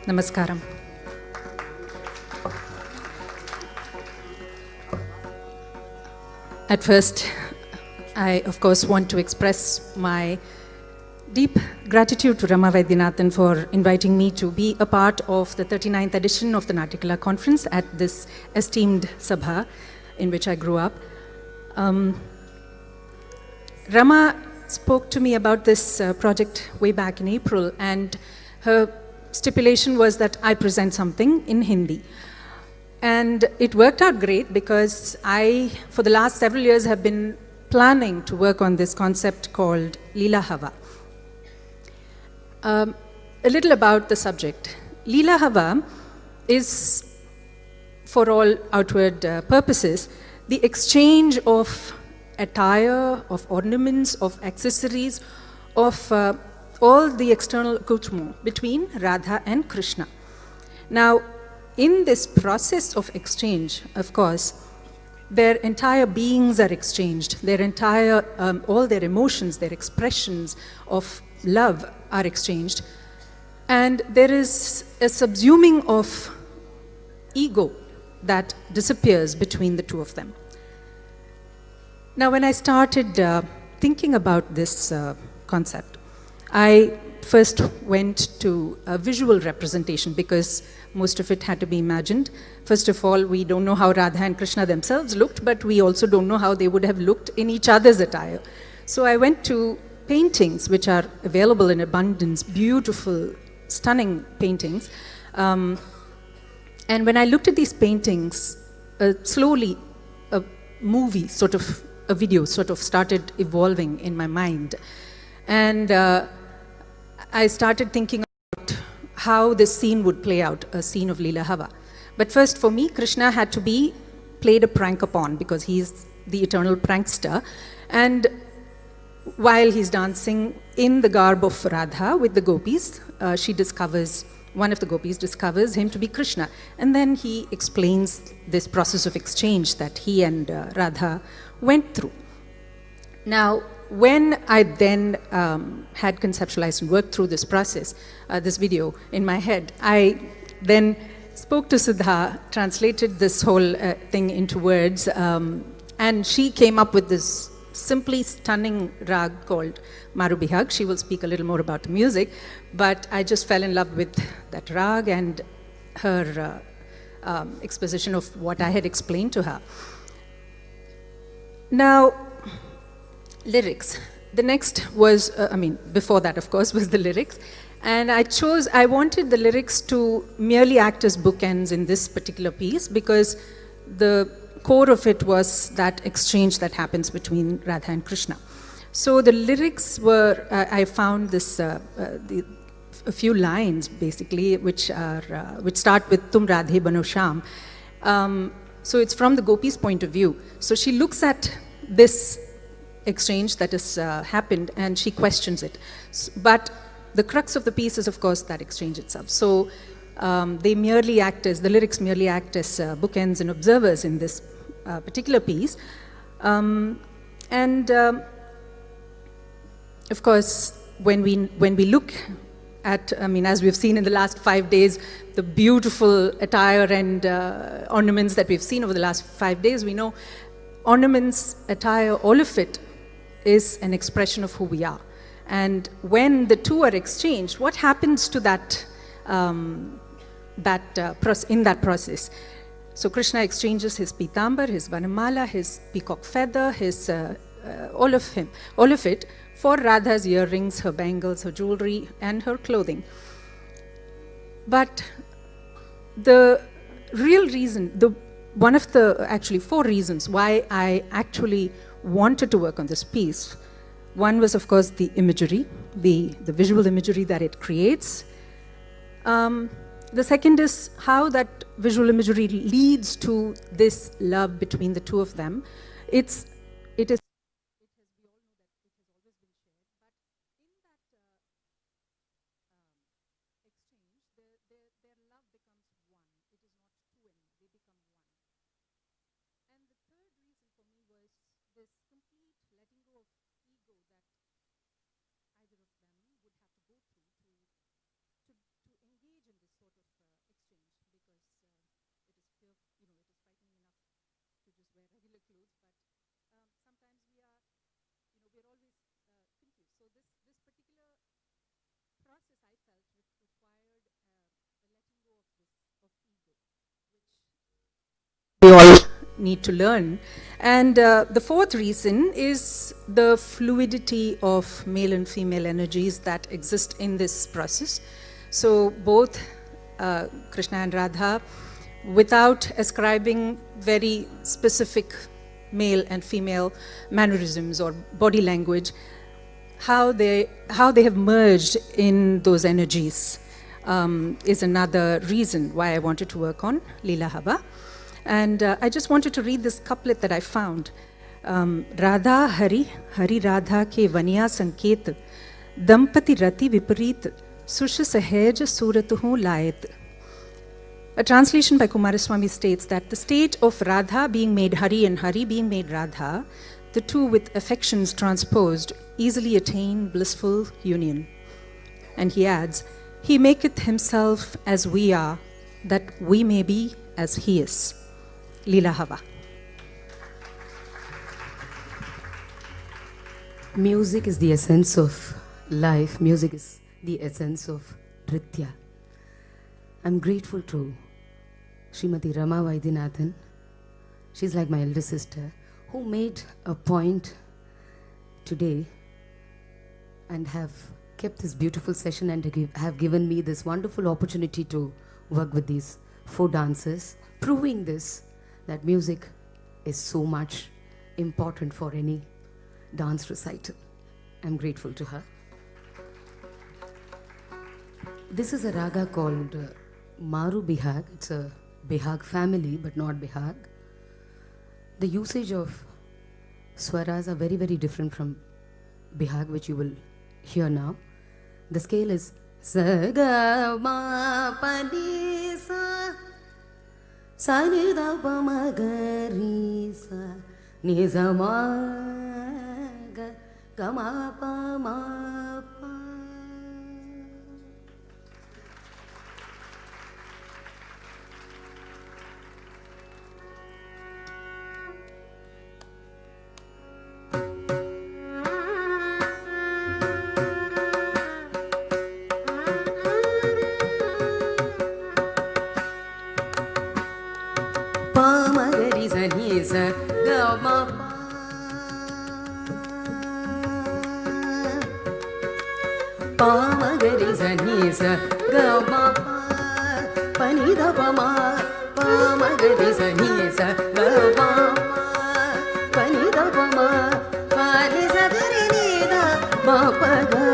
Namaskaram. At first, I, of course, want to express my deep gratitude to Rama Vaidyanathan for inviting me to be a part of the 39th edition of the Natikala conference at this esteemed sabha in which I grew up. Rama spoke to me about this project way back in April, and her stipulation was that I present something in Hindi. And it worked out great because I, for the last several years, have been planning to work on this concept called Lila Hava. A little about the subject. Lila Hava is, for all outward purposes, the exchange of attire, of ornaments, of accessories, of all the external accoutrements between Radha and Krishna. Now, in this process of exchange, of course, their entire beings are exchanged, their entire, all their emotions, their expressions of love are exchanged, and there is a subsuming of ego that disappears between the two of them. Now, when I started thinking about this concept, I first went to a visual representation because most of it had to be imagined. First of all, we don't know how Radha and Krishna themselves looked, but we also don't know how they would have looked in each other's attire. So I went to paintings which are available in abundance, beautiful, stunning paintings. And when I looked at these paintings, slowly a movie, a video started evolving in my mind. And I started thinking about how this scene would play out, a scene of Lila Hava. But first, for me, Krishna had to be played a prank upon because he's the eternal prankster. And while he's dancing in the garb of Radha with the gopis, one of the gopis discovers him to be Krishna. And then he explains this process of exchange that he and Radha went through. Now, when I then had conceptualized and worked through this process, this video in my head, I then spoke to Sudha, translated this whole thing into words, and she came up with this simply stunning rag called Marubihag. She will speak a little more about the music, but I just fell in love with that rag and her exposition of what I had explained to her. Now, lyrics. The next was, before that, of course, was the lyrics. And I wanted the lyrics to merely act as bookends in this particular piece because the core of it was that exchange that happens between Radha and Krishna. So the lyrics were, I found this, a few lines basically, which start with Tum Radhe Bano Sham. So it's from the gopis' point of view. So she looks at this exchange that has happened and she questions it. But the crux of the piece is, of course, that exchange itself. So the lyrics merely act as bookends and observers in this particular piece. Of course, when we look at, as we've seen in the last 5 days, the beautiful attire and ornaments that we've seen over the last 5 days, we know ornaments, attire, all of it is an expression of who we are. And when the two are exchanged, what happens to that, in that process? So Krishna exchanges his pitambar, his vanamala, his peacock feather, his all of it, for Radha's earrings, her bangles, her jewelry, and her clothing. But the real reason, one of the actually 4 reasons why I actually wanted to work on this piece. One was, of course, the imagery, the visual imagery that it creates. The second is how that visual imagery leads to this love between the two of them. It is. Either of them would have to go through to engage in this sort of need to learn. And the fourth reason is the fluidity of male and female energies that exist in this process. So both Krishna and Radha, without ascribing very specific male and female mannerisms or body language, how they have merged in those energies is another reason why I wanted to work on Lila Hava. And I just wanted to read this couplet that I found. Radha Hari, Hari Radha ke vania sanketa, Dampati rati viparita, sush sahaija surat laet. A translation by Coomaraswamy states that the state of Radha being made Hari and Hari being made Radha, the two with affections transposed, easily attain blissful union. And he adds, he maketh himself as we are, that we may be as he is. Lila Hava. Music is the essence of life. Music is the essence of Nritya. I'm grateful to Srimati Rama Vaidyanathan. She's like my elder sister, who made a point today and have kept this beautiful session and have given me this wonderful opportunity to work with these 4 dancers, proving this, that music is so much important for any dance recital. I'm grateful to her. This is a raga called Maru Bihag. It's a Bihag family, but not Bihag. The usage of swaras are very, very different from Bihag, which you will hear now. The scale is sa ga ma pa ni sa sa ni da pa ma ga ri sa ni sa ma ga ma pa ma pa. Pa ma ga ri sa ni sa ga ma pa ni da pa ma pa ma ga ri sa ni sa ga ma pa ni da pa ma pa ni sa ga ri ni da ma pa ga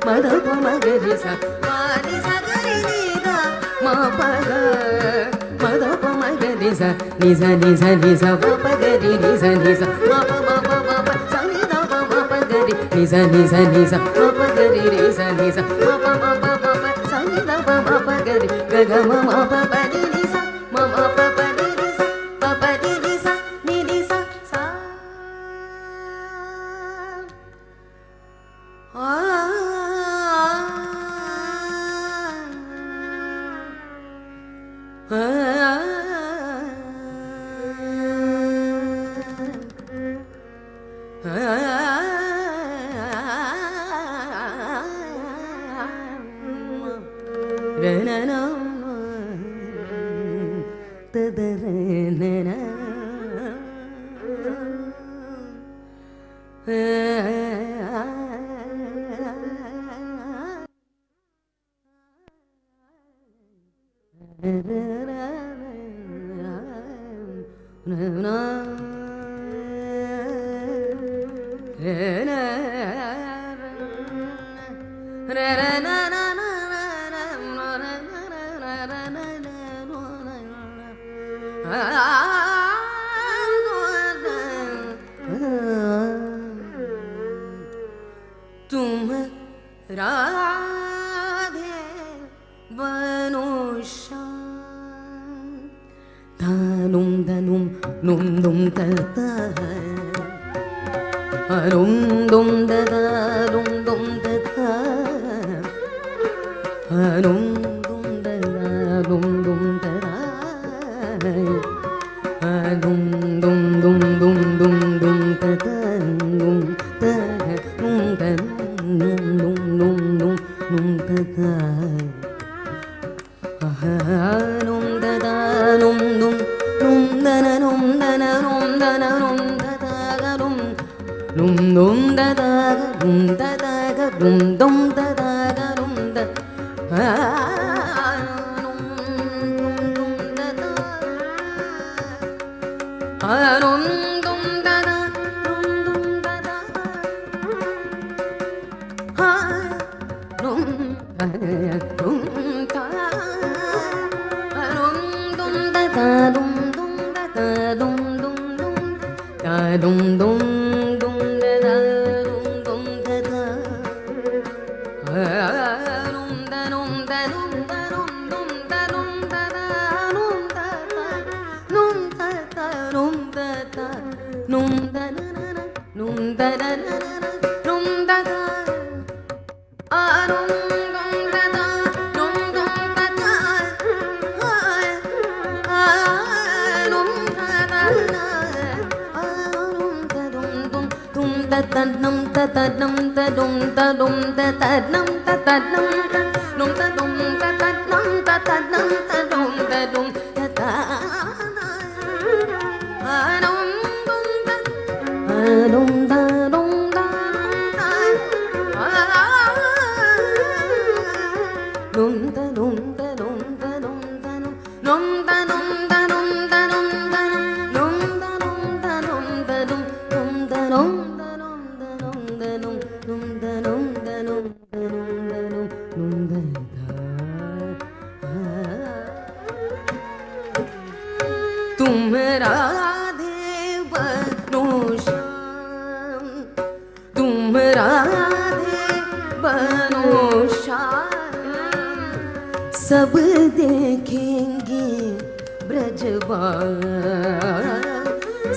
ma da pa ma ga ri sa pa ni sa ga ri ni da ma pa ga ma da pa ma ga ri sa ni sa ni sa ni sa pa pa ga ri ni sa ma pa ma pa ma pa sa ni da pa ma pa ga ri ni sa ni sa ma pa ga ri ri sa ni sa ma pa ma pa ma pa sa ni da pa ma pa ga ri ga ga ma ma pa pa ni ni sa ma ma pa pa ni ni sa pa pa ni ni sa ni sa sa num सब देखेंगे ब्रजबान,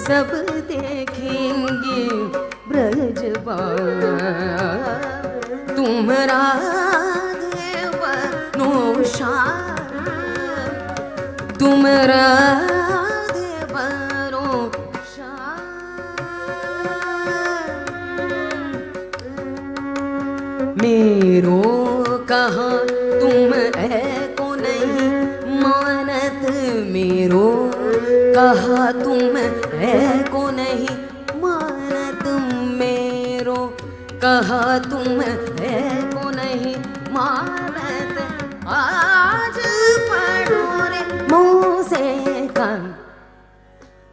सब देखेंगे ब्रजबान, तुम राधे बनोशान, तुम राधे बनोशान। मेरो कहाँ तुम को नहीं मानत, मेरो कहा तुम को नहीं मानत, मेरो कहा तुम को नहीं मानत। आज पढ़ो रे मुँह से कान,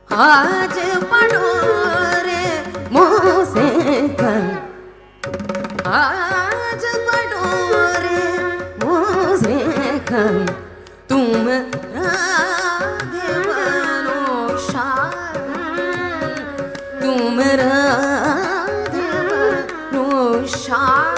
आज पढ़ो रे मुँह से कान, आज पढ़ो रे मुँह से कान, तुम राधे बनोशान, तुम राधे बनोशान।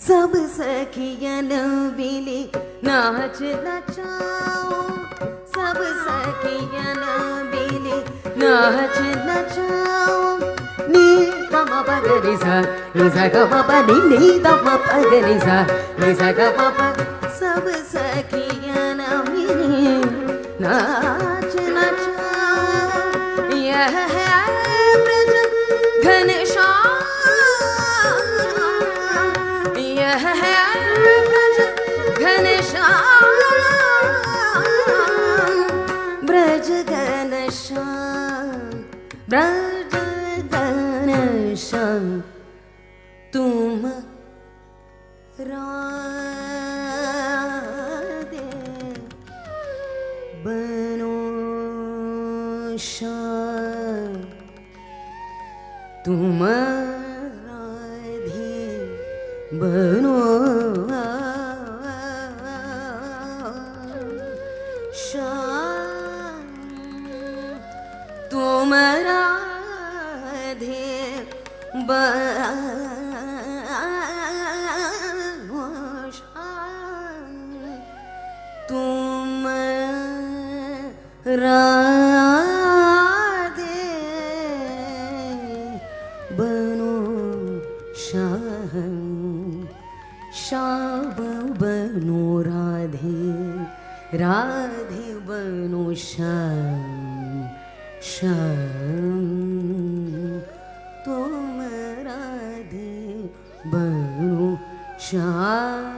सब सखियन बिली नाच नचाओ, सब सखियन बिली नाच नचाओ। नी तम पगनि सा नि सा ग म प नि नी तम पगनि सा नि सा ग म प। सब सखियन बिली नाच नचाओ, यह है ब्रज घनश्याम, यह है ब्रज घनश्याम, ब्रज घनश्याम, ब्रज घनश्याम। तुम राधे बनो श्याम, तुम राधे बनो श्याम, तुम राधे बनो श्याम, तुम राधे बनो श्याम, श्याम बनो राधे, राधे बनो श्याम, श्याम तुम राधे बनो श्याम।